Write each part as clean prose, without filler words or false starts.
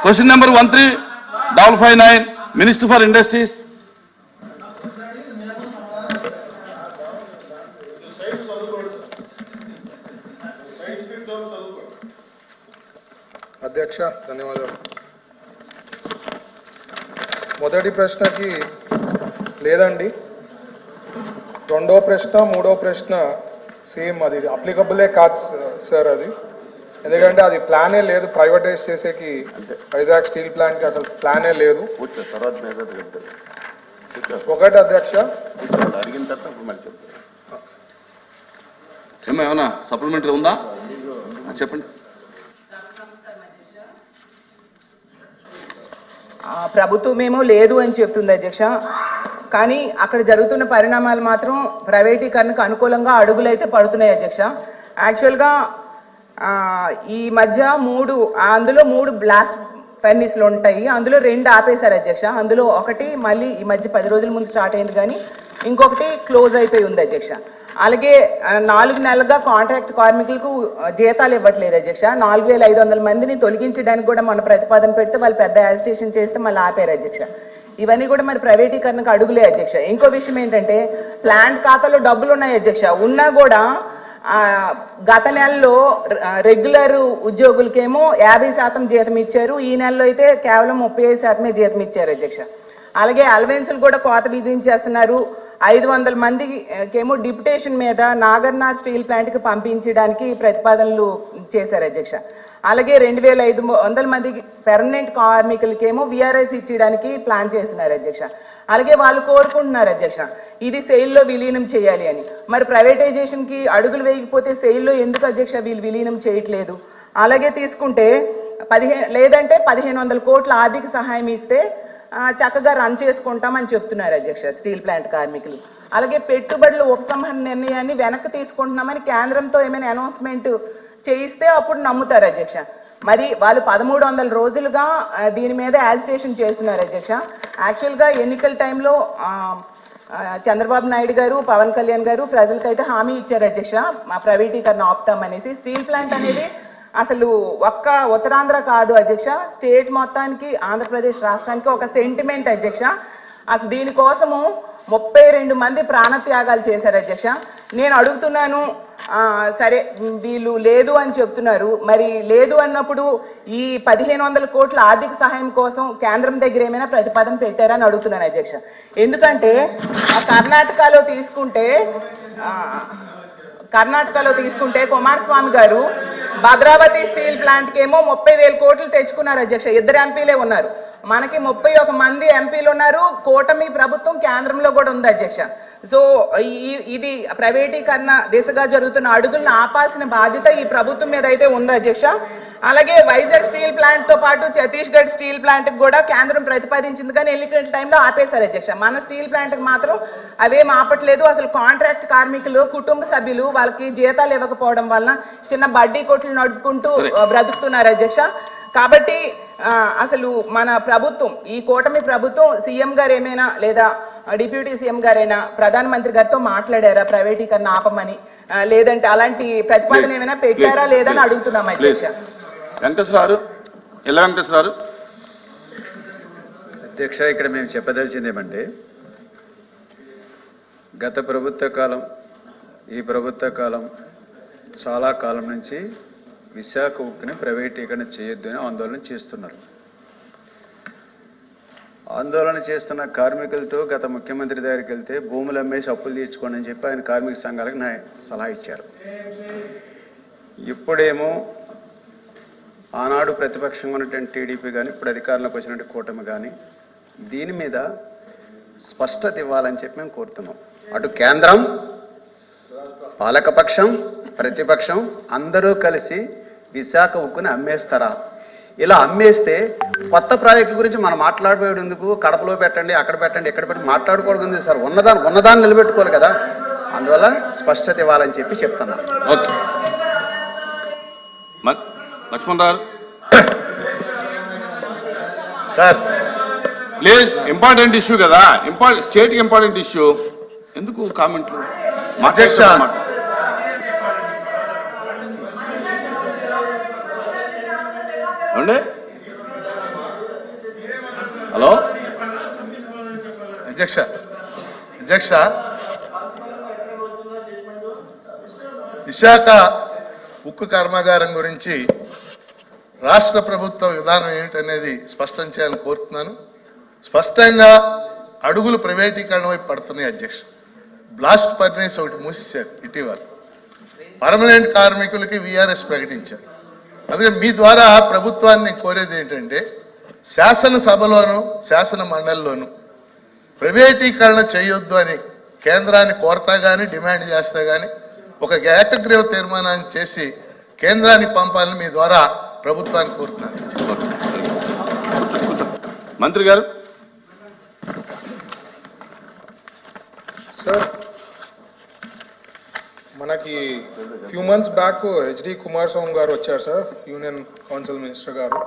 Question number 13559, Minister for Industries. అధ్యక్ష ధన్యవాదాలు. మొదటి ప్రశ్నకి లేదండి, రెండో ప్రశ్న మూడో ప్రశ్న సేమ్, అది అప్లికబులే కాదు సార్. అది ఎందుకంటే అది ప్లానే లేదు, ప్రైవేటైజ్ చేసేకి వైజాగ్ స్టీల్ ప్లాంట్కి అసలు ప్లానే లేదు. ఒకటి అధ్యక్ష, ఏమైనా సప్లిమెంటరీ ఉందా చెప్పండి. ప్రభుత్వమేమో లేదు అని చెప్తుంది అధ్యక్ష, కానీ అక్కడ జరుగుతున్న పరిణామాలు మాత్రం ప్రైవేటీకరణకు అనుకూలంగా అడుగులు అయితే పడుతున్నాయి అధ్యక్ష. యాక్చువల్గా ఈ మధ్య అందులో మూడు బ్లాస్ట్ ఫర్నిస్లు ఉంటాయి, అందులో 2 ఆపేశారు అధ్యక్ష. అందులో ఒకటి మళ్ళీ ఈ మధ్య 10 రోజుల ముందు స్టార్ట్ అయింది, కానీ ఇంకొకటి క్లోజ్ అయిపోయి ఉంది అధ్యక్ష. అలాగే 4 నెలలుగా కాంట్రాక్ట్ కార్మికులకు జీతాలు ఇవ్వట్లేదు అధ్యక్ష. 4500 మందిని తొలగించడానికి కూడా మన ప్రతిపాదన పెడితే వాళ్ళు పెద్ద యాజిటేషన్ చేస్తే మళ్ళీ ఆపారు అధ్యక్ష. ఇవన్నీ కూడా మరి ప్రైవేటీకరణకు అడుగులే అధ్యక్ష. ఇంకో విషయం ఏంటంటే, ప్లాంట్ ఖాతాలో డబ్బులు ఉన్నాయి అధ్యక్ష, ఉన్నా కూడా గత నెలలో రెగ్యులర్ ఉద్యోగులకేమో 50% జీతం ఇచ్చారు, ఈ నెలలో అయితే కేవలం 35% జీతం ఇచ్చారు అధ్యక్ష. అలాగే అలవెన్సులు కూడా కోత విధించేస్తున్నారు. 500 మందికేమో డిప్యుటేషన్ మీద నాగర్నాథ్ స్టీల్ ప్లాంట్కి పంపించడానికి ప్రతిపాదనలు చేశారు అధ్యక్ష. అలాగే 2500 మందికి పెర్మనెంట్ కార్మికులకేమో విఆర్ఎస్ ఇచ్చేయడానికి ప్లాన్ చేస్తున్నారు అధ్యక్ష. అలాగే వాళ్ళు కోరుకుంటున్నారు అధ్యక్ష, ఇది సెయిల్లో విలీనం చేయాలి అని. మరి ప్రైవేటైజేషన్కి అడుగులు వేయకపోతే సెయిల్లో ఎందుకు అధ్యక్ష వీళ్ళు విలీనం చేయట్లేదు? అలాగే తీసుకుంటే 1500 కోట్ల ఆర్థిక సహాయం ఇస్తే చక్కగా రన్ చేసుకుంటామని చెప్తున్నారు అధ్యక్ష స్టీల్ ప్లాంట్ కార్మికులు. అలాగే పెట్టుబడుల ఉపసంహరణ నిర్ణయాన్ని వెనక్కి తీసుకుంటున్నామని కేంద్రంతో ఏమైనా అనౌన్స్మెంట్ చేయిస్తే అప్పుడు నమ్ముతారు అధ్యక్ష. మరి వాళ్ళు 1300 రోజులుగా దీని మీద యాజిటేషన్ చేస్తున్నారు అధ్యక్ష. యాక్చువల్గా ఎన్నికల టైంలో చంద్రబాబు నాయుడు గారు, పవన్ కళ్యాణ్ గారు ప్రజలకైతే హామీ ఇచ్చారు అధ్యక్ష, మా ప్రైవేటీకరణ ఆపుతామనేసి. స్టీల్ ప్లాంట్ అనేది అసలు ఒక్క ఉత్తరాంధ్ర కాదు అధ్యక్ష, స్టేట్ మొత్తానికి, ఆంధ్రప్రదేశ్ రాష్ట్రానికి ఒక సెంటిమెంట్ అధ్యక్ష. అసలు దీనికోసము 32 మంది ప్రాణత్యాగాలు చేశారు అధ్యక్ష. నేను అడుగుతున్నాను, సరే వీళ్ళు లేదు అని చెప్తున్నారు, మరి లేదు అన్నప్పుడు ఈ 1500 కోట్ల ఆర్థిక సహాయం కోసం కేంద్రం దగ్గర ఏమైనా ప్రతిపాదన పెట్టారని అడుగుతున్నాను అధ్యక్ష. ఎందుకంటే కర్ణాటకలో తీసుకుంటే కుమారస్వామి గారు భద్రావతి స్టీల్ ప్లాంట్కి ఏమో 30,000 కోట్లు తెచ్చుకున్నారు అధ్యక్ష. 2 ఎంపీలే ఉన్నారు, మనకి 31 మంది ఎంపీలు ఉన్నారు. కూటమి ప్రభుత్వం కేంద్రంలో కూడా ఉంది అధ్యక్ష. సో ఇది ప్రైవేటీకరణ దిశగా జరుగుతున్న అడుగులను ఆపాల్సిన బాధ్యత ఈ ప్రభుత్వం మీద అయితే ఉంది అధ్యక్ష. అలాగే వైజాగ్ స్టీల్ ప్లాంట్తో పాటు ఛత్తీస్గఢ్ స్టీల్ ప్లాంట్కి కూడా కేంద్రం ప్రతిపాదించింది, కానీ ఎన్నికల టైంలో ఆపేశారు అధ్యక్ష. మన స్టీల్ ప్లాంట్కి మాత్రం అవేం ఆపట్లేదు. అసలు kacontract కార్మికులు కుటుంబ సభ్యులు వాళ్ళకి జీతాలు ఇవ్వకపోవడం వలన చిన్న బడ్డీ కొట్లు నడుపుకుంటూ బ్రతుకుతున్నారు అధ్యక్ష. కాబట్టి అసలు మన ప్రభుత్వం, ఈ కూటమి ప్రభుత్వం, సీఎం గారు ఏమైనా లేదా డిప్యూటీ సీఎం గారైనా ప్రధానమంత్రి గారితో మాట్లాడారా ప్రైవేటీకరణ ఆపమని? లేదంటే అలాంటి ప్రతిపాదన ఏమైనా పెట్టారా లేదని అడుగుతున్నాం అధ్యక్ష. వెంకటేశ్వరరావు. అధ్యక్ష, ఇక్కడ మేము చెప్పదలిచింది ఏమంటే, గత ప్రభుత్వ కాలం, ఈ ప్రభుత్వ కాలం చాలా కాలం నుంచి విశాఖ ఉక్కుని ప్రైవేటీకరణ చేయొద్దు అని ఆందోళన చేస్తున్నారు. ఆందోళన చేస్తున్న కార్మికులతో గత ముఖ్యమంత్రి దగ్గరికి వెళ్తే భూములు అమ్మేసి అప్పులు తీర్చుకోండి అని చెప్పి ఆయన కార్మిక సంఘాలకు సలహా ఇచ్చారు. ఇప్పుడేమో ఆనాడు ప్రతిపక్షంగా ఉన్నటువంటి టీడీపీ కానీ, ఇప్పుడు అధికారంలోకి వచ్చినటువంటి కూటమి కానీ దీని మీద స్పష్టత ఇవ్వాలని చెప్పి మేము కోరుతున్నాం. అటు కేంద్రం, పాలకపక్షం, ప్రతిపక్షం అందరూ కలిసి విశాఖ ఉక్కుని అమ్మేస్తారా? ఇలా అమ్మేస్తే కొత్త ప్రాజెక్టు గురించి మనం మాట్లాడబోయేందుకు కడపలో పెట్టండి, అక్కడ పెట్టండి, ఎక్కడ పెట్టండి మాట్లాడుకోవడం సార్. ఉన్నదాన్ని నిలబెట్టుకోవాలి కదా. అందువల్ల స్పష్టత ఇవ్వాలని చెప్పి చెప్తున్నాం. Okay Lakshman Rao sir. Please, important issue కదా, స్టేట్కి ఇంపార్టెంట్ ఇష్యూ, ఎందుకు కామెంట్లు? అధ్యక్ష, ఏమండి హలో అధ్యక్ష విశాఖ ఉక్కు కర్మాగారం గురించి రాష్ట్ర ప్రభుత్వ విధానం ఏమిటనేది స్పష్టం చేయాలని కోరుతున్నాను. స్పష్టంగా అడుగులు ప్రైవేటీకరణ వైపు పడుతున్నాయి అధ్యక్ష. బ్లాస్ట్ ఫర్నేస్ ఒకటి మూసేశారు ఇటీవల. పర్మనెంట్ కార్మికులకి వీఆర్ఎస్ ప్రకటించారు. అందుకే మీ ద్వారా ప్రభుత్వాన్ని కోరేది ఏంటంటే శాసనసభలోను శాసన మండలిలోను ప్రైవేటీకరణ చేయొద్దు అని కేంద్రాన్ని కోరతా కానీ డిమాండ్ చేస్తా కానీ ఒక ఏకగ్రీవ తీర్మానాన్ని చేసి కేంద్రానికి పంపాలని మీ ద్వారా ప్రభుత్వాన్ని కోరుతున్నాను. మంత్రి గారు. సార్, మనకి few months back HD Kumaraswamy గారు వచ్చారు సార్, యూనియన్ కౌన్సిల్ మినిస్టర్ గారు.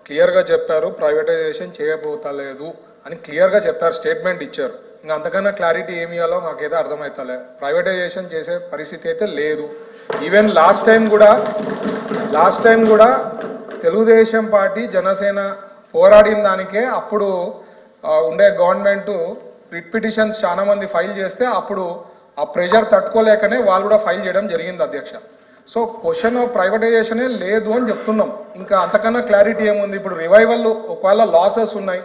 క్లియర్గా చెప్పారు ప్రైవేటైజేషన్ చేయబోతలేదు అని క్లియర్గా చెప్పారు, స్టేట్మెంట్ ఇచ్చారు. ఇంకా అంతకన్నా క్లారిటీ ఏమి ఇవ్వాలో మాకైతే అర్థమవుతలే. ప్రైవేటైజేషన్ చేసే పరిస్థితి అయితే లేదు. ఈవెన్ లాస్ట్ టైం కూడా తెలుగుదేశం పార్టీ జనసేన పోరాడిన దానికే అప్పుడు ఉండే గవర్నమెంట్ రిట్ పిటిషన్స్ చాలా మంది ఫైల్ చేస్తే అప్పుడు ఆ ప్రెషర్ తట్టుకోలేకనే వాళ్ళు కూడా ఫైల్ చేయడం జరిగింది అధ్యక్ష. సో క్వశ్చన్ ఆఫ్ ప్రైవేటైజేషనే లేదు అని చెప్తున్నాం. ఇంకా అంతకన్నా క్లారిటీ ఏముంది? ఇప్పుడు రివైవల్ ఒకవేళ లాసెస్ ఉన్నాయి,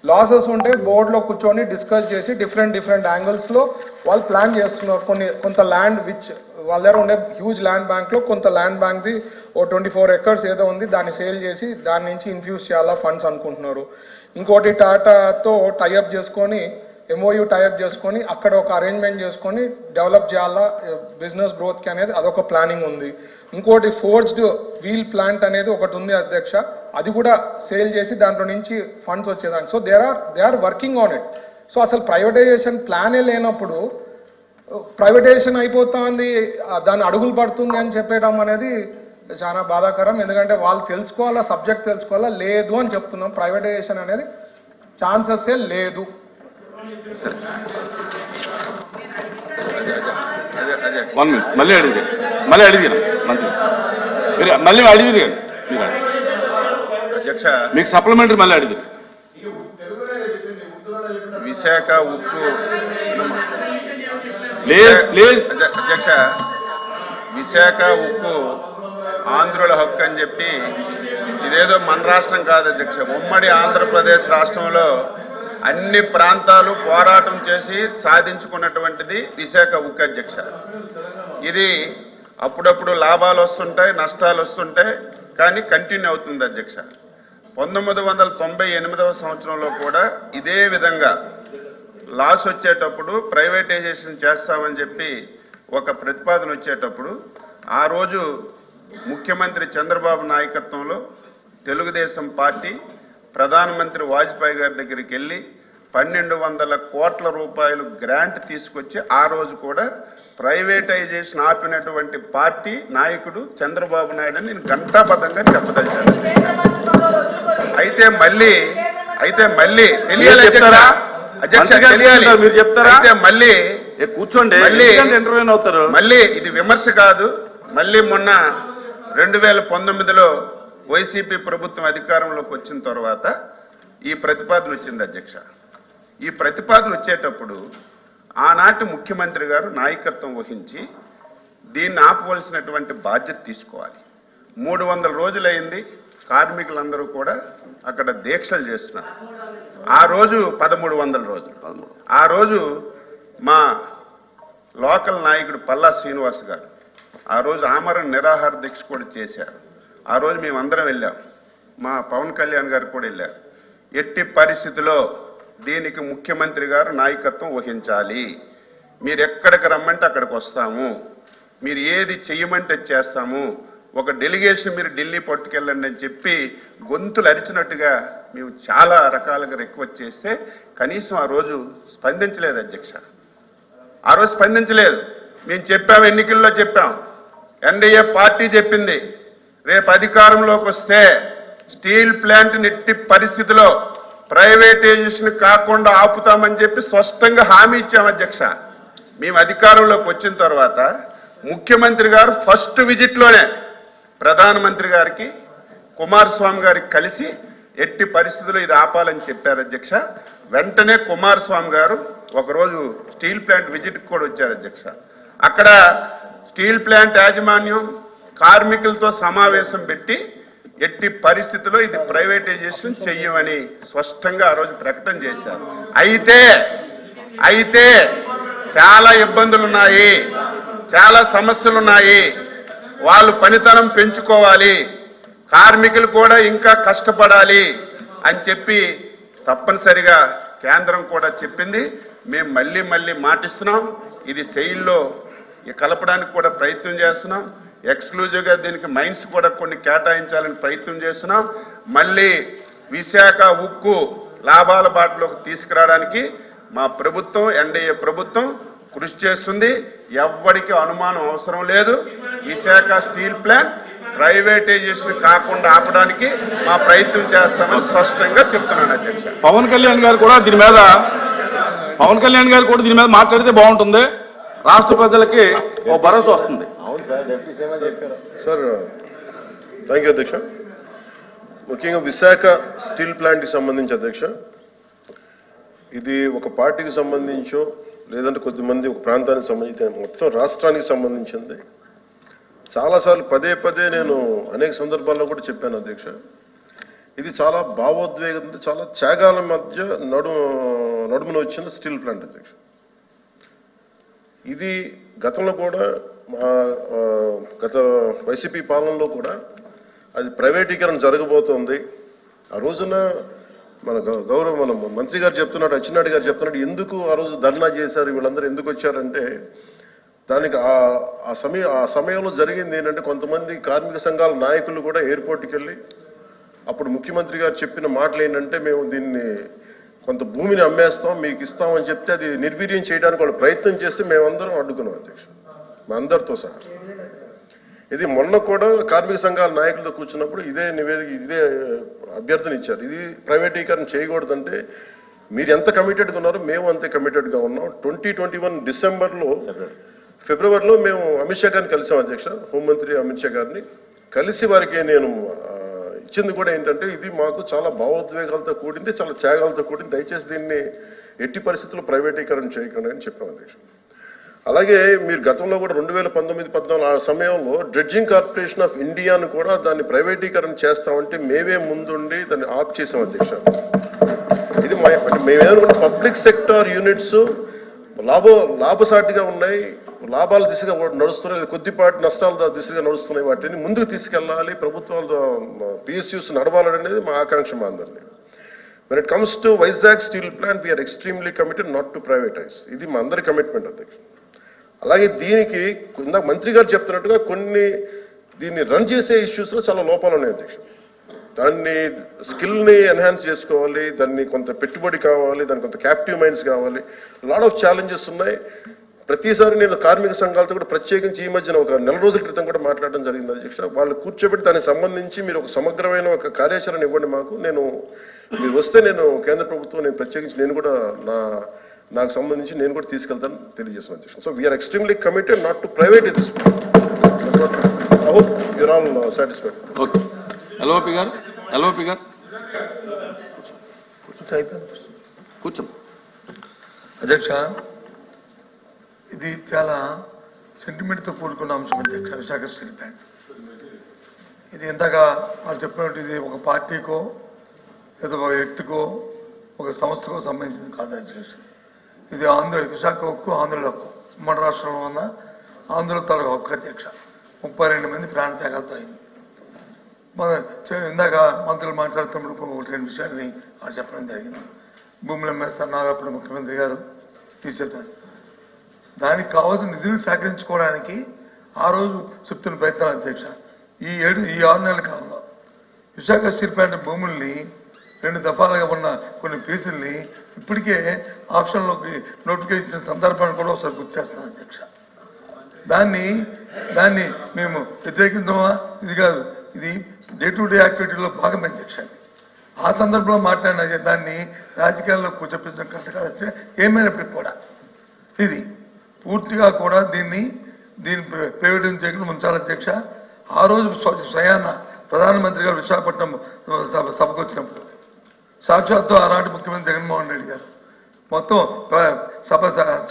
లాసెస్ ఉంటే బోర్డులో కూర్చొని డిస్కస్ చేసి డిఫరెంట్ యాంగిల్స్లో వాళ్ళు ప్లాన్ చేస్తున్నారు. కొంత ల్యాండ్ విచ్ వాళ్ళ దగ్గర ఉండే హ్యూజ్ ల్యాండ్ బ్యాంక్లో కొంత ల్యాండ్ బ్యాంక్ది 24 acres ఏదో ఉంది, దాన్ని సేల్ చేసి దాని నుంచి ఇన్ఫ్యూజ్ చేయాలా ఫండ్స్ అనుకుంటున్నారు. ఇంకోటి టాటాతో టైఅప్ చేసుకొని MOU టైఅప్ చేసుకొని అక్కడ ఒక అరేంజ్మెంట్ చేసుకొని డెవలప్ చేయాలా బిజినెస్ గ్రోత్కి అనేది అదొక ప్లానింగ్ ఉంది. ఇంకోటి ఫోర్జ్డ్ వీల్ ప్లాంట్ అనేది ఒకటి ఉంది అధ్యక్ష, అది కూడా సేల్ చేసి దాంట్లో నుంచి ఫండ్స్ వచ్చేదాన్ని. So they are working on it. So అసలు ప్రైవేటైజేషన్ ప్లానే లేనప్పుడు ప్రైవేటైజేషన్ అయిపోతుంది, దాన్ని అడుగులు పడుతుంది అని చెప్పడం అనేది చాలా బాధాకరం. ఎందుకంటే వాళ్ళు తెలుసుకోవాలా, సబ్జెక్ట్ తెలుసుకోవాలా, లేదు అని చెప్తున్నాం. ప్రైవేటైజేషన్ అనేది ఛాన్సెస్సే లేదు. వన్ మినిట్, మళ్ళీ అడిగారు మంత్రి మీరు మళ్ళీ అడిగిరు కానీ మీరు అధ్యక్ష, మీకు సప్లిమెంటరీ మళ్ళీ అడిగారు. విశాఖ ఉక్కు లేదు అధ్యక్ష, విశాఖ ఉక్కు ఆంధ్రుల హక్కు అని చెప్పి ఇదేదో మన రాష్ట్రం కాదు అధ్యక్ష, ఉమ్మడి ఆంధ్రప్రదేశ్ రాష్ట్రంలో అన్ని ప్రాంతాలు పోరాటం చేసి సాధించుకున్నటువంటిది విశాఖ ఉక్కు అధ్యక్ష. ఇది అప్పుడప్పుడు లాభాలు వస్తుంటాయి, నష్టాలు వస్తుంటాయి, కానీ కంటిన్యూ అవుతుంది అధ్యక్ష. 1998వ సంవత్సరంలో కూడా ఇదే విధంగా లాస్ వచ్చేటప్పుడు ప్రైవేటైజేషన్ చేస్తామని చెప్పి ఒక ప్రతిపాదన వచ్చేటప్పుడు ఆ రోజు ముఖ్యమంత్రి చంద్రబాబు నాయకత్వంలో తెలుగుదేశం పార్టీ ప్రధానమంత్రి వాజ్పేయి గారి దగ్గరికి వెళ్ళి 1200 కోట్ల రూపాయలు గ్రాంట్ తీసుకొచ్చి ఆ రోజు కూడా ప్రైవేటైజేషన్ ఆపినటువంటి పార్టీ నాయకుడు చంద్రబాబు నాయుడు అని నేను ఘంటాబద్ధంగా చెప్పదలిచాను. అయితే మళ్ళీ తెలియాలి చెప్తారా అధ్యక్ష, మీరు చెప్తారా? అయితే మళ్ళీ కూర్చోండి, ఇంటర్వ్యూ అవుతారు. మళ్ళీ ఇది విమర్శ కాదు. మళ్ళీ మొన్న 2019లో వైసీపీ ప్రభుత్వం అధికారంలోకి వచ్చిన తర్వాత ఈ ప్రతిపాదన వచ్చింది అధ్యక్ష. ఈ ప్రతిపాదన వచ్చేటప్పుడు ఆనాటి ముఖ్యమంత్రి గారు నాయకత్వం వహించి దీన్ని ఆపవలసినటువంటి బాధ్యత తీసుకోవాలి. 300 రోజులైంది, కార్మికులందరూ కూడా అక్కడ దీక్షలు చేస్తున్నారు. ఆ రోజు 1300 రోజులు. ఆ రోజు మా లోకల్ నాయకుడు పల్లా శ్రీనివాస్ గారు ఆ రోజు ఆమరణ నిరాహార దీక్ష కూడా చేశారు. ఆ రోజు మేమందరం వెళ్ళాం, మా పవన్ కళ్యాణ్ గారు కూడా వెళ్ళారు. ఎట్టి పరిస్థితిలో దీనికి ముఖ్యమంత్రి గారు నాయకత్వం వహించాలి, మీరు ఎక్కడికి రమ్మంటే అక్కడికి వస్తాము, మీరు ఏది చెయ్యమంటే చేస్తాము, ఒక డెలిగేషన్ మీరు ఢిల్లీ పట్టుకెళ్ళండి అని చెప్పి గొంతులు అరిచినట్టుగా మేము చాలా రకాలుగా రిక్వెస్ట్ చేస్తే కనీసం ఆ రోజు స్పందించలేదు అధ్యక్ష. ఆ రోజు స్పందించలేదు. మేము చెప్పాం, ఎన్నికల్లో చెప్పాం, ఎన్డీఏ పార్టీ చెప్పింది రేపు అధికారంలోకి వస్తే స్టీల్ ప్లాంట్ నెట్టి పరిస్థితిలో ప్రైవేటైజేషన్ కాకుండా ఆపుతామని చెప్పి స్పష్టంగా హామీ ఇచ్చాం అధ్యక్ష. మేము అధికారంలోకి వచ్చిన తర్వాత ముఖ్యమంత్రి గారు ఫస్ట్ విజిట్లోనే ప్రధానమంత్రి గారికి కుమారస్వామి గారికి కలిసి ఎట్టి పరిస్థితుల్లో ఇది ఆపాలని చెప్పారు అధ్యక్ష. వెంటనే కుమారస్వామి గారు ఒకరోజు స్టీల్ ప్లాంట్ విజిట్కి కూడా వచ్చారు అధ్యక్ష. అక్కడ స్టీల్ ప్లాంట్ యాజమాన్యం కార్మికులతో సమావేశం పెట్టి ఎట్టి పరిస్థితుల్లో ఇది ప్రైవేటైజేషన్ చెయ్యమని స్పష్టంగా ఆ రోజు ప్రకటన చేశారు. అయితే చాలా ఇబ్బందులున్నాయి, చాలా సమస్యలున్నాయి, వాళ్ళు పనితనం పెంచుకోవాలి, కార్మికులు కూడా ఇంకా కష్టపడాలి అని చెప్పి తప్పనిసరిగా కేంద్రం కూడా చెప్పింది. మేము మళ్ళీ మాటిస్తున్నాం. ఇది సెయిల్లో కలపడానికి కూడా ప్రయత్నం చేస్తున్నాం. ఎక్స్క్లూజివ్గా దీనికి మైన్స్ కూడా కొన్ని కేటాయించాలని ప్రయత్నం చేస్తున్నాం. మళ్ళీ విశాఖ ఉక్కు లాభాల బాటలోకి తీసుకురావడానికి మా ప్రభుత్వం, ఎన్డీఏ ప్రభుత్వం కృషి చేస్తుంది. ఎవ్వడికి అనుమానం అవసరం లేదు. విశాఖ స్టీల్ ప్లాంట్ ప్రైవేటైజేషన్ కాకుండా ఆపడానికి మా ప్రయత్నం చేస్తామని స్పష్టంగా చెప్తున్నాను అధ్యక్ష. పవన్ కళ్యాణ్ గారు కూడా దీని మీద మాట్లాడితే బాగుంటుంది. రాష్ట్ర ప్రజలకి ఓ భరోసా వస్తుంది. సార్ థ్యాంక్ యూ అధ్యక్ష. ముఖ్యంగా విశాఖ స్టీల్ ప్లాంట్కి సంబంధించి అధ్యక్ష, ఇది ఒక పార్టీకి సంబంధించో లేదంటే కొద్దిమంది ఒక ప్రాంతానికి సంబంధించి మొత్తం రాష్ట్రానికి సంబంధించింది. చాలాసార్లు పదే నేను అనేక సందర్భాల్లో కూడా చెప్పాను అధ్యక్ష. ఇది చాలా భావోద్వేగంతో చాలా త్యాగాల మధ్య నడుమున వచ్చిన స్టీల్ ప్లాంట్ అధ్యక్ష. ఇది గతంలో కూడా గత వైసీపీ పాలనలో కూడా అది ప్రైవేటీకరణ జరగబోతోంది. ఆ రోజున మన మంత్రి గారు చెప్తున్నాడు, అచ్చెన్నాయుడు గారు చెప్తున్నాడు, ఎందుకు ఆ రోజు ధర్నా చేశారు, వీళ్ళందరూ ఎందుకు వచ్చారంటే దానికి ఆ సమయంలో జరిగింది ఏంటంటే కొంతమంది కార్మిక సంఘాల నాయకులు కూడా ఎయిర్పోర్ట్కి వెళ్ళి అప్పుడు ముఖ్యమంత్రి గారు చెప్పిన మాటలు ఏంటంటే మేము దీన్ని కొంత భూమిని అమ్మేస్తాం, మీకు ఇస్తామని చెప్తే అది నిర్వీర్యం చేయడానికి వాళ్ళు ప్రయత్నం చేస్తే మేమందరం అడ్డుకున్నాం అధ్యక్ష, మా అందరితో సహా. ఇది మొన్న కూడా కార్మిక సంఘాల నాయకులతో కూర్చున్నప్పుడు ఇదే అభ్యర్థన ఇచ్చారు. ఇది ప్రైవేటీకరణ చేయకూడదంటే మీరు ఎంత కమిటెడ్గా ఉన్నారో మేము అంతే కమిటెడ్గా ఉన్నాం. 2021 ఫిబ్రవరిలో మేము అమిత్ షా గారిని కలిసాం అధ్యక్ష, హోంమంత్రి అమిత్ షా గారిని కలిసి వారికి నేను ఇచ్చింది కూడా ఏంటంటే ఇది మాకు చాలా భావోద్వేగాలతో కూడింది, చాలా త్యాగాలతో కూడింది, దయచేసి దీన్ని ఎట్టి పరిస్థితుల్లో ప్రైవేటీకరణ చేయకండి అని చెప్పాం అధ్యక్ష. అలాగే మీరు గతంలో కూడా 2019-14 ఆ సమయంలో డ్రెడ్జింగ్ కార్పొరేషన్ ఆఫ్ ఇండియాను కూడా దాన్ని ప్రైవేటీకరణ చేస్తామంటే మేమే ముందుండి దాన్ని ఆప్ చేసాం అధ్యక్ష. ఇది మేమేమనుకుంటే పబ్లిక్ సెక్టార్ యూనిట్స్ లాభసాటిగా ఉన్నాయి, లాభాల దిశగా నడుస్తున్నాయి, కొద్దిపాటి నష్టాల దిశగా నడుస్తున్నాయి, వాటిని ముందుకు తీసుకెళ్లాలి, ప్రభుత్వాలు పిఎస్యూస్ నడవాలనేది మా ఆకాంక్ష మా అందరిది. When it comes to Vizag Steel Plant, we are extremely committed not to privatize. ఇది మా అందరి కమిట్మెంట్ అధ్యక్ష. అలాగే దీనికి ఇందాక మంత్రి గారు చెప్తున్నట్టుగా దీన్ని రన్ చేసే ఇష్యూస్లో చాలా లోపాలు ఉన్నాయి అధ్యక్ష. దాన్ని స్కిల్ని ఎన్హాన్స్ చేసుకోవాలి, దాన్ని కొంత పెట్టుబడి కావాలి, దానికి కొంత క్యాప్టివ్ మైండ్స్ కావాలి, లాట్ ఆఫ్ ఛాలెంజెస్ ఉన్నాయి. ప్రతిసారి నేను కార్మిక సంఘాలతో కూడా ప్రత్యేకించి ఈ మధ్యన ఒక 4 రోజుల క్రితం కూడా మాట్లాడడం జరిగింది అధ్యక్ష. వాళ్ళు కూర్చోబెట్టి దానికి సంబంధించి మీరు ఒక సమగ్రమైన ఒక కార్యాచరణ ఇవ్వండి మాకు, మీరు వస్తే నేను కేంద్ర ప్రభుత్వం ప్రత్యేకించి నేను కూడా నాకు సంబంధించి నేను కూడా తీసుకెళ్తాను తెలియజేస్తాను అధ్యక్ష. So we are extremely committed not to private this. I hope you're all satisfied. Okay, LOP గారు కూర్చోం. అధ్యక్ష, ఇది చాలా సెంటిమెంట్తో కూడుకున్న అంశం అధ్యక్ష. విశాఖ స్టీల్ ప్లాంట్ ఇది ఇంతగా వారు చెప్పినట్టు ఇది ఒక పార్టీకో లేదా ఒక వ్యక్తికో ఒక సంస్థకో సంబంధించింది కాదు అధ్యక్ష. ఇది విశాఖ హక్కు, ఆంధ్రుల హక్కు. ఉమ్మడి రాష్ట్రంలో ఉన్న ఆంధ్రుల తాలూకు హక్కు అధ్యక్ష. 32 మంది ప్రాణత్యాగాలతో అయింది. ఇందాక మంత్రులు మాట్లాడుతున్నప్పుడు 1-2 విషయాలని వారు చెప్పడం జరిగింది. భూములు అమ్మేస్తున్నారు అప్పుడు ముఖ్యమంత్రి గారు తీసేద్దాన్ని. దానికి కావాల్సిన నిధులు సేకరించుకోవడానికి ఆ రోజు చెప్తున్న ప్రయత్నం అధ్యక్ష. ఈ 6 నెలల కాలంలో విశాఖ స్టీల్ ప్లాంట్ భూముల్ని 2 దఫాలుగా ఉన్న కొన్ని పీసుల్ని ఇప్పటికే ఆప్షన్లోకి నోటిఫికేషన్ ఇచ్చిన సందర్భాన్ని కూడా ఒకసారి గుర్తు చేస్తాను అధ్యక్ష. దాన్ని మేము వ్యతిరేకించమా? ఇది కాదు, ఇది డే టు డే యాక్టివిటీలో భాగం అధ్యక్ష. అది ఆ సందర్భంలో మాట్లాడిన దాన్ని రాజకీయాల్లో కూర్చోపించడం కరెక్ట్ కాదు అధ్యక్ష. ఏమైనప్పటికీ కూడా ఇది పూర్తిగా కూడా దీన్ని ప్రైవేటైజ్ చేయకుండా ఉంచాలి అధ్యక్ష. ఆ రోజు స్వయాన ప్రధానమంత్రి గారు విశాఖపట్నం సభకు వచ్చినప్పుడు సాక్షాత్తు ఆనాటి ముఖ్యమంత్రి జగన్మోహన్ రెడ్డి గారు మొత్తం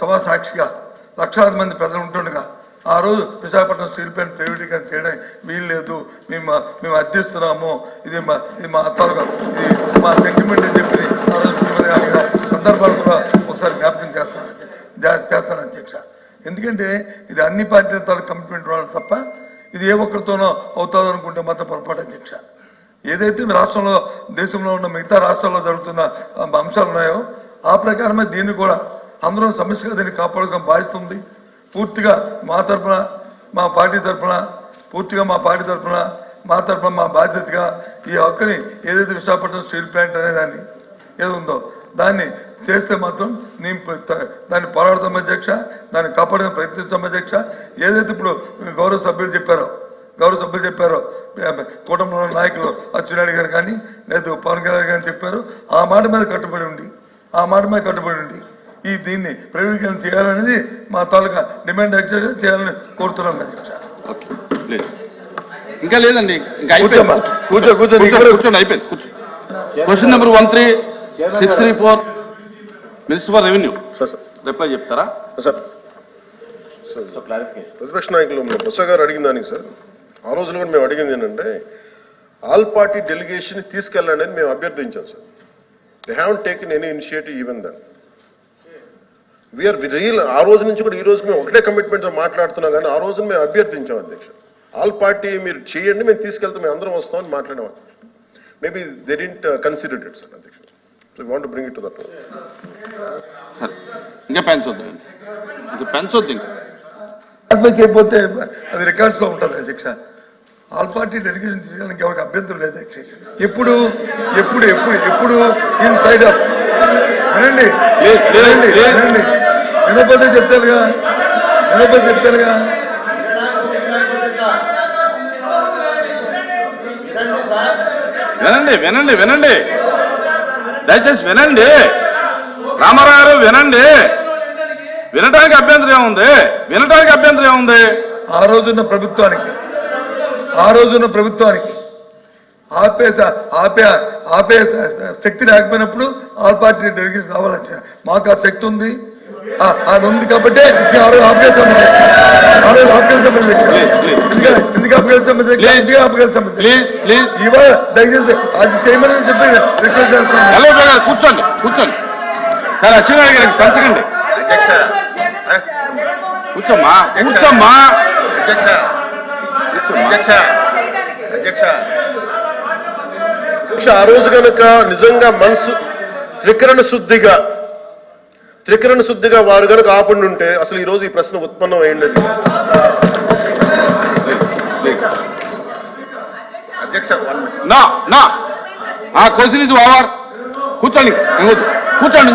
సభా సాక్షిగా లక్షలాది మంది ప్రజలు ఉంటుండగా ఆ రోజు విశాఖపట్నం స్టీల్ ప్లాంట్ ప్రైవేటీకరణ చేయడానికి వీలు లేదు, మేము అర్థిస్తున్నాము, ఇది మా తాలూకా ఇది మా సెంటిమెంట్ అని చెప్పి ఆ రోజు ముఖ్యమంత్రి అడిగిన సందర్భాలు కూడా ఒకసారి జ్ఞాపకం చేస్తాను అధ్యక్ష. ఎందుకంటే ఇది అన్ని పార్టీల తాలూకు కమిట్మెంట్ వాళ్ళు తప్ప ఇది ఏ ఒక్కరితోనో అవుతుందో అనుకుంటే మాత్రం పొరపాటు అధ్యక్ష. ఏదైతే రాష్ట్రంలో దేశంలో ఉన్న మిగతా రాష్ట్రాల్లో జరుగుతున్న అంశాలు ఉన్నాయో ఆ ప్రకారమే దీన్ని కూడా అందరం సమస్యగా దీన్ని కాపాడుకోవడం బాధిస్తుంది. పూర్తిగా మా తరఫున మా పార్టీ తరఫున మా బాధ్యతగా ఈ హక్కుని ఏదైతే విశాఖపట్నం స్టీల్ ప్లాంట్ అనే దాన్ని ఏదుందో దాన్ని చేస్తే మాత్రం నేను దాన్ని పోరాడతాం అధ్యక్ష, దాన్ని కాపాడడం ప్రయత్నిస్తాం అధ్యక్ష. ఏదైతే ఇప్పుడు గౌరవ సభ్యులు చెప్పారో కూటమిలో నాయకులు అచ్చెన్నాయుడు గారు కానీ లేదా పవన్ కళ్యాణ్ గారు చెప్పారు, ఆ మాట మీద కట్టుబడి ఉండి ఈ దీన్ని ప్రైవేటీకరణ చేయాలనేది మా తాలూకా డిమాండ్ యాక్చువల్గా చేయాలని కోరుతున్నాం అధ్యక్ష. ఇంకా లేదండి, ఇంకా కూర్చోండి, అయిపోయింది. Question number 13634 minister for revenue reply చెప్తారా సార్? ప్రతిపక్ష నాయకులు బొత్స గారు అడిగిన దానికి సార్, ఆ రోజున కూడా మేము అడిగింది ఏంటంటే ఆల్ పార్టీ డెలిగేషన్ తీసుకెళ్ళండి అని మేము అభ్యర్థించాం sir. They haven't taken any initiative even then. We're real. ఆ రోజు నుంచి కూడా ఈ రోజు మేము ఒకటే కమిట్మెంట్తో మాట్లాడుతున్నాం, కానీ ఆ రోజున మేము అభ్యర్థించాం అధ్యక్ష, ఆల్ పార్టీ మీరు చేయండి, మేము తీసుకెళ్తాం, మేము అందరం వస్తామని మాట్లాడాం. Maybe they didn't consider it sir అధ్యక్ష. So we want to bring it to that. ఇంకా పెంచొద్దు ఇంకా చేయకపోతే అది రికార్డ్స్ లో ఉంటుంది అధ్యక్ష. ఆల్ పార్టీ డెలిగేషన్ తీసుకోవడానికి ఎవరికి అభ్యంతరం లేదు అధ్యక్ష. ఎప్పుడు ఈజ్ టైడ్ అప్. వినండి వినకపోతే చెప్తారుగా. వినండి దయచేసి వినండి. రామారావు గారు వినండి. వినటానికి అభ్యంతరం ఏముంది? ఆ రోజున్న ప్రభుత్వానికి ఆపే శక్తి లేకపోయినప్పుడు ఆల్ పార్టీ డెలిగేషన్ రావాలని మాకు ఆ శక్తి ఉంది. అది ఉంది కాబట్టి ఇవాళ దయచేసి అది చేయమని చెప్పి రిక్వెస్ట్ చేస్తాను. కూర్చోండి సరే, అచ్చెన్నాయుడు గారికి పెంచకండి. కూర్చోమ్మా. ఆ రోజు కనుక నిజంగా మనసు త్రికరణ శుద్ధిగా వారు కనుక ఆపండి ఉంటే అసలు ఈ రోజు ఈ ప్రశ్న ఉత్పన్నం అయ్యింది. అధ్యక్ష క్వశ్చన్ ఇస్ ఓవర్. కూర్చోండి. కూర్చోండి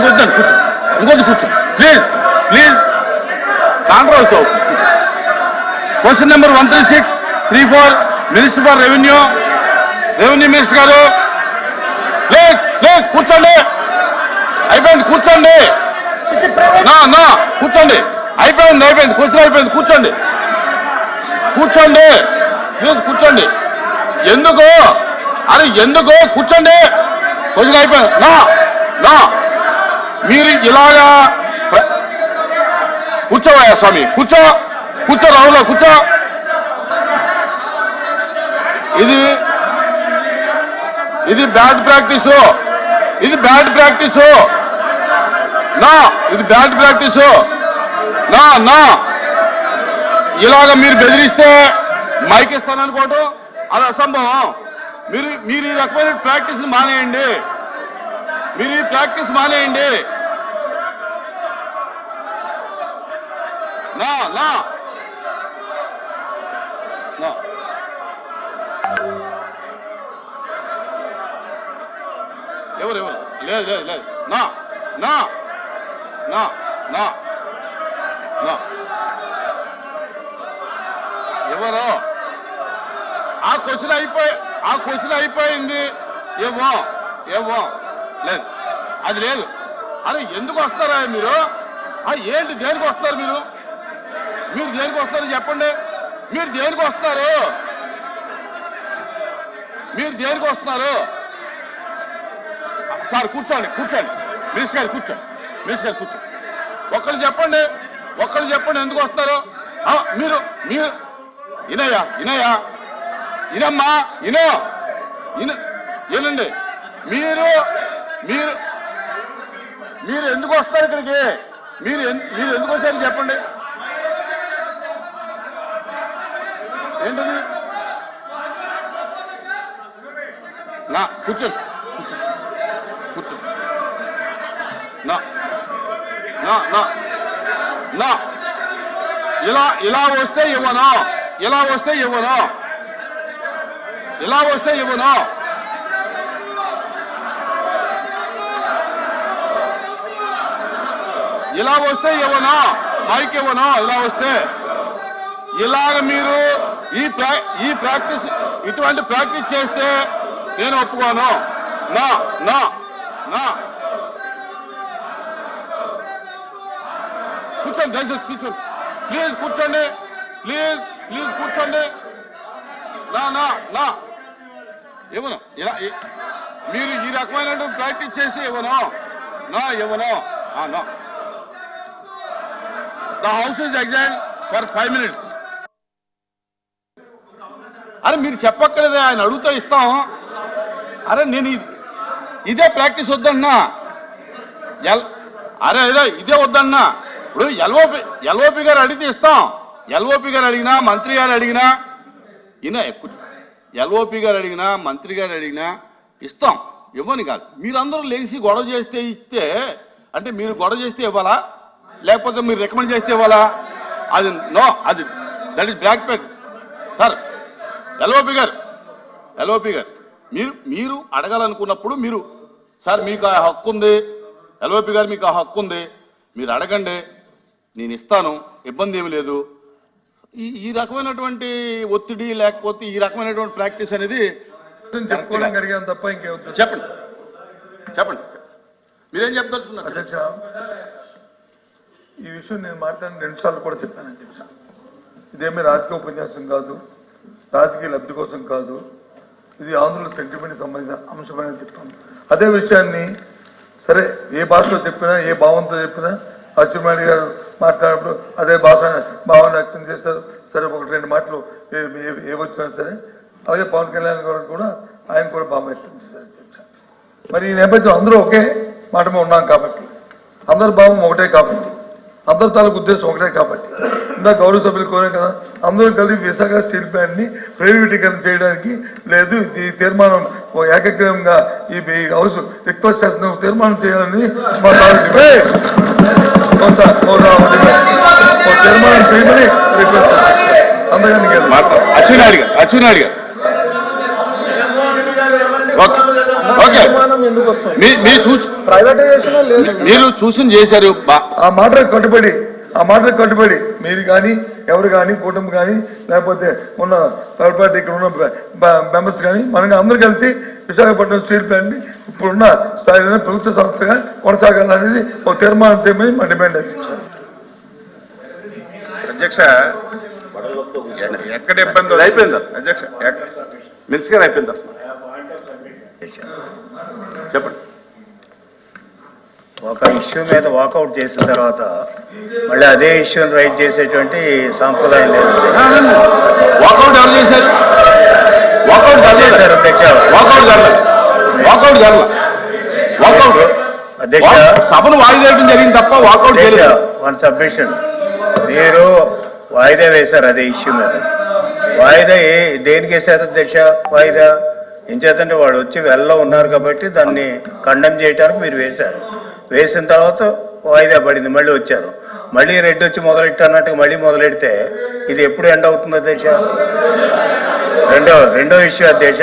ప్లీజ్ కాంట్రవర్సీ అవుతుంది. Question number 13634 minister for revenue minister గారు ప్లీజ్ కూర్చోండి. అయిపోయింది, కూర్చోండి. కూర్చోండి. అయిపోయింది. క్వశ్చన్ అయిపోయింది. కూర్చోండి ప్లీజ్ కూర్చోండి. ఎందుకు కూర్చోండి. క్వశ్చన్ అయిపోయింది. మీరు ఇలాగా కూర్చోవయ్యా స్వామి, కూర్చో రావులో కూర్చో. ఇది బ్యాడ్ ప్రాక్టీసు. ఇది బ్యాడ్ ప్రాక్టీసు. ఇలాగ మీరు బెదిరిస్తే మైక్ ఇస్తాననుకోవటం అది అసంభవం. మీరు ఈ రకమైన ప్రాక్టీస్ మానేయండి. ఎవరు లేదు ఎవరు ఆ క్వశ్చన్ అయిపోయింది. ఏమో లేదు, అది లేదు. అరే ఎందుకు వస్తారా మీరు? ఏంటి, దేనికి వస్తారు మీరు దేనికి వస్తారు చెప్పండి. మీరు దేనికి వస్తారు? మీరు దేనికి వస్తున్నారు? సార్ కూర్చోండి, కూర్చోండి, మినిస్టర్ గారు కూర్చోండి, మినిస్టర్ గారు కూర్చోండి. ఒక్కరు చెప్పండి, ఒక్కరు చెప్పండి ఎందుకు వస్తున్నారు? మీరు మీరు ఇనయ్యా, ఇనయ్యా, ఇనమ్మా, ఇనో ఇన ఏనండి, మీరు మీరు మీరు ఎందుకు వస్తారు ఇక్కడికి? మీరు ఎందుకు వచ్చారు చెప్పండి. ఏంటది? నా కూర్చోండి, కూర్చోండి. నా నా నా నా ఇలా వస్తే ఇవ్వను, ఇలా వస్తే ఇవ్వను, ఇలా వస్తే ఇవ్వను. ఇలా వస్తే ఇవ్వను, మైక్ ఇవ్వను. ఇలా వస్తే ఇలాగ మీరు ఈ ప్రాక్టీస్, ఇటువంటి ప్రాక్టీస్ చేస్తే నేను ఒప్పుకోను. నా నా నా కూర్చోండి, దయచేసి కూర్చోండి, ప్లీజ్ కూర్చోండి, ప్లీజ్ ప్లీజ్ కూర్చోండి. నా నా నా ఇవ్వను. ఇలా మీరు ఈ రకమైనటువంటి ప్రాక్టీస్ చేస్తే ఇవ్వను, నా ఇవ్వను. నా the house is exhale for 5 minutes. అరే మీరు చెప్పక్కర్లేదే, ఆయన అడుగుతాడు ఇస్తాం. అరే నేను ఇదే ప్రాక్టీస్ వద్దన్నా, అరే అదే ఇదే వద్దన్నా. ఇప్పుడు ఎల్ఓపి గారు అడిగితే ఇస్తాం. ఎల్ఓపి గారు అడిగినా, మంత్రి గారు అడిగినా, ఎల్ఓపి గారు అడిగినా, మంత్రి గారు అడిగినా ఇస్తాం, ఇవ్వని కాదు. మీరందరూ లేచి గొడవ చేస్తే ఇస్తే, అంటే మీరు గొడవ చేస్తే ఇవ్వాలా, లేకపోతే మీరు రికమెండ్ చేస్తే ఇవ్వాలా? అది నో, అది that is black practice. Sir LOP గారు మీరు అడగాలనుకున్నప్పుడు మీరు, సార్ మీకు ఆ హక్కు ఉంది, ఎల్ఓపి గారు మీకు ఆ హక్కు ఉంది, మీరు అడగండి, నేను ఇస్తాను, ఇబ్బంది ఏమి లేదు. ఈ రకమైనటువంటి ఒత్తిడి లేకపోతే ఈ రకమైనటువంటి ప్రాక్టీస్ అనేది చెప్పుకోవడానికి అడిగాను తప్ప ఇంకేవద్దు. చెప్పండి చెప్పండి, మీరేం చెప్తారు అధ్యక్ష? ఈ విషయం నేను మాట్లాడిన 2 సార్లు కూడా చెప్పాను అధ్యక్ష. ఇదేమీ రాజకీయ ఉపన్యాసం కాదు, రాజకీయ లబ్ధి కోసం కాదు, ఇది ఆంధ్రుల సెంటిమెంట్ సంబంధించిన అంశమైన చెప్తాను. అదే విషయాన్ని సరే ఏ భాషలో చెప్పినా, ఏ భావంతో చెప్పినా, అచ్చెన్నాయుడు గారు మాట్లాడినప్పుడు అదే భావన వ్యక్తం చేస్తారు. సరే 1-2 మాటలు ఏవచ్చినా సరే, అలాగే పవన్ కళ్యాణ్ గారు కూడా ఆయన కూడా భావం వ్యక్తం చేశారు అధ్యక్ష. మరి ఈ నేపథ్యం అందరూ ఒకే మాట మీద ఉన్నాం కాబట్టి, అందరి భావం ఒకటే కాబట్టి, అందరి తాలూకు ఉద్దేశం ఒకటే కాబట్టి, ఇందా గౌరవ సభ్యులు కోరాం కదా, అందరూ కలిసి విశాఖ స్టీల్ ప్లాంట్ ని ప్రైవేటీకరణ చేయడానికి లేదు, ఈ తీర్మానం ఏకగ్రీవంగా ఈ హౌస్ రిక్వెస్ట్ చేస్తున్న తీర్మానం చేయాలని మా తీర్మానం చేయమని రిక్వెస్ట్ చేస్తాం. అందుకని అచ్చెన్నాయుడు గారు మీరు చూసి చేశారు. ఆ మాటకు కట్టుబడి మీరు కానీ ఎవరు కానీ కుటుంబం కానీ లేకపోతే ఉన్న థర్డ్ పార్టీ ఇక్కడ ఉన్న మెంబర్స్ కానీ మనం అందరూ కలిసి విశాఖపట్నం స్టీల్ ప్లాంట్ ని ఇప్పుడున్న స్థాయిలో ప్రభుత్వ సంస్థగా కొనసాగాలనేది ఒక తీర్మానం చేయమని మా డిమాండ్ అధ్యక్ష. ఎక్కడ ఇబ్బంది అయిపోయిందా అధ్యక్ష? మినిస్టర్ గారు అయిపోయిందా? చెప్పండి. ఒక ఇష్యూ మీద వాకౌట్ చేసిన తర్వాత మళ్ళీ అదే ఇష్యూని రైట్ చేసేటువంటి సాంప్రదాయం లేదు. వాకౌట్ ఎవరు చేశారు? వాకౌట్ జరగలేదు. అధ్యక్ష, సభను వాయిదా వేయడం జరిగింది తప్ప వాకౌట్ చేయలేదు. వన్ సబ్మిషన్, మీరు వాయిదా వేశారు అదే ఇష్యూ మీద. వాయిదా దేనికి వేశారు అధ్యక్ష? వాయిదా ఎంచేతంటే వాడు వచ్చి వెళ్ళలో ఉన్నారు కాబట్టి దాన్ని ఖండం చేయడానికి మీరు వేశారు. వేసిన తర్వాత వాయిదా పడింది, మళ్ళీ వచ్చారు, మళ్ళీ రెడ్డి వచ్చి మొదలెట్టన్నట్టుగా మళ్ళీ మొదలెడితే ఇది ఎప్పుడు ఎండ్ అవుతుంది అధ్యక్ష? రెండో ఇష్యూ అధ్యక్ష,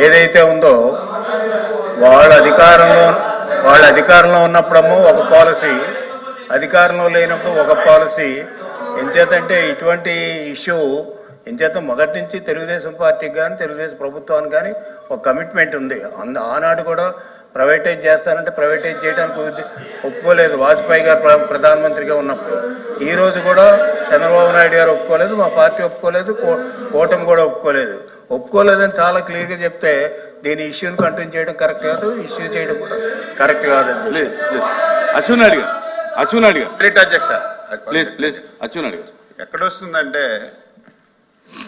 ఏదైతే ఉందో వాళ్ళ అధికారంలో ఉన్నప్పుడేమో ఒక పాలసీ, అధికారంలో లేనప్పుడు ఒక పాలసీ. ఎంచేతంటే ఇటువంటి ఇష్యూ ఎంచేత మొదటి నుంచి తెలుగుదేశం పార్టీకి కానీ తెలుగుదేశం ప్రభుత్వానికి కానీ ఒక కమిట్మెంట్ ఉంది. ఆనాడు కూడా ప్రైవేటైజ్ చేస్తానంటే ప్రైవేటైజ్ చేయడానికి ఒప్పుకోలేదు వాజ్పేయి గారు ప్రధానమంత్రిగా ఉన్నప్పుడు. ఈ రోజు కూడా చంద్రబాబు నాయుడు గారు ఒప్పుకోలేదు, మా పార్టీ ఒప్పుకోలేదు, కూటమి కూడా ఒప్పుకోలేదు. ఒప్పుకోలేదని చాలా క్లియర్గా చెప్తే దీని ఇష్యూని కంటిన్యూ చేయడం కరెక్ట్ కాదు, ఇష్యూ చేయడం కూడా కరెక్ట్ కాదు అధ్యక్ష. ప్లీజ్ ప్లీజ్ అచ్చెన్నాయుడు గారు, అచ్చెన్నాయుడు గారు, రైట్ అధ్యక్ష. ప్లీజ్ ప్లీజ్ అచ్చెన్నాయుడు గారు. ఎక్కడొస్తుందంటే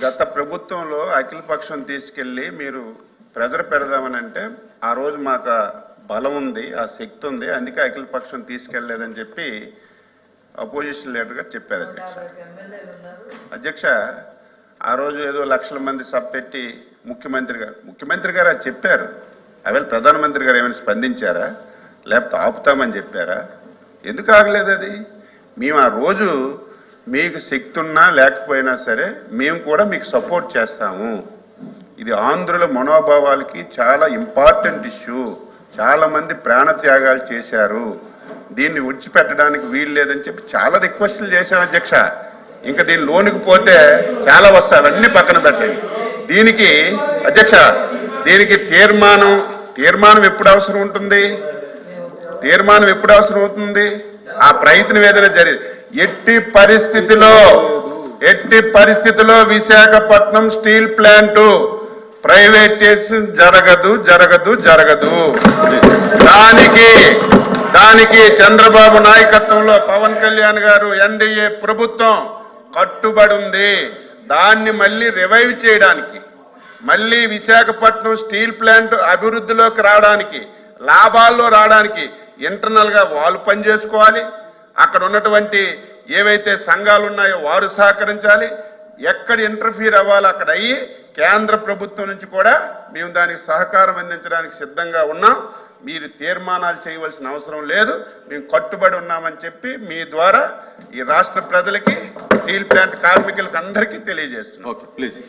గత ప్రభుత్వంలో అఖిలపక్షం తీసుకెళ్లి మీరు ప్రెజర్ పెడదామనంటే ఆ రోజు మాకు ఆ బలం ఉంది, ఆ శక్తి ఉంది, అందుకే అఖిలపక్షం తీసుకెళ్లేదని చెప్పి అపోజిషన్ లీడర్ గారు చెప్పారు అధ్యక్ష. అధ్యక్ష ఆ రోజు ఏదో లక్షల మంది సభ పెట్టి ముఖ్యమంత్రి గారు అది చెప్పారు. అవేళ ప్రధానమంత్రి గారు ఏమైనా స్పందించారా, లేకపోతే ఆపుతామని చెప్పారా? ఎందుకు ఆగలేదు అది? మేము ఆ రోజు మీకు శక్తి ఉన్నా లేకపోయినా సరే మేము కూడా మీకు సపోర్ట్ చేస్తాము. ఇది ఆంధ్రుల మనోభావాలకి చాలా ఇంపార్టెంట్ ఇష్యూ. చాలా మంది ప్రాణత్యాగాలు చేశారు, దీన్ని విడిచిపెట్టడానికి వీలు లేదని చెప్పి చాలా రిక్వెస్టులు చేశాం అధ్యక్ష. ఇంకా దీని లోనికి పోతే చాలా వస్తాయి, అవన్నీ పక్కన పెట్టండి. దీనికి అధ్యక్ష, దీనికి తీర్మానం ఎప్పుడు అవసరం ఉంటుంది? తీర్మానం ఎప్పుడు అవసరం అవుతుంది? ఆ ప్రయత్నం ఏదైనా జరిగింది. ఎట్టి పరిస్థితిలో విశాఖపట్నం స్టీల్ ప్లాంట్ ప్రైవేటైజేషన్ జరగదు. దానికి చంద్రబాబు నాయకత్వంలో పవన్ కళ్యాణ్ గారు ఎన్డీఏ ప్రభుత్వం కట్టుబడి ఉంది. దాన్ని మళ్ళీ రివైవ్ చేయడానికి, మళ్ళీ విశాఖపట్నం స్టీల్ ప్లాంట్ అభివృద్ధిలోకి రావడానికి, లాభాల్లో రావడానికి ఇంటర్నల్ గా వాళ్ళు పనిచేసుకోవాలి. అక్కడ ఉన్నటువంటి ఏవైతే సంఘాలు ఉన్నాయో వారు సహకరించాలి. ఎక్కడ ఇంటర్ఫీర్ అవ్వాలి అక్కడ అయ్యి కేంద్ర ప్రభుత్వం నుంచి కూడా మేము దానికి సహకారం అందించడానికి సిద్ధంగా ఉన్నాం. మీరు తీర్మానాలు చేయవలసిన అవసరం లేదు, మేము కట్టుబడి ఉన్నామని చెప్పి మీ ద్వారా ఈ రాష్ట్ర ప్రజలకి, స్టీల్ ప్లాంట్ కార్మికులకి అందరికీ తెలియజేస్తున్నాం. Okay please.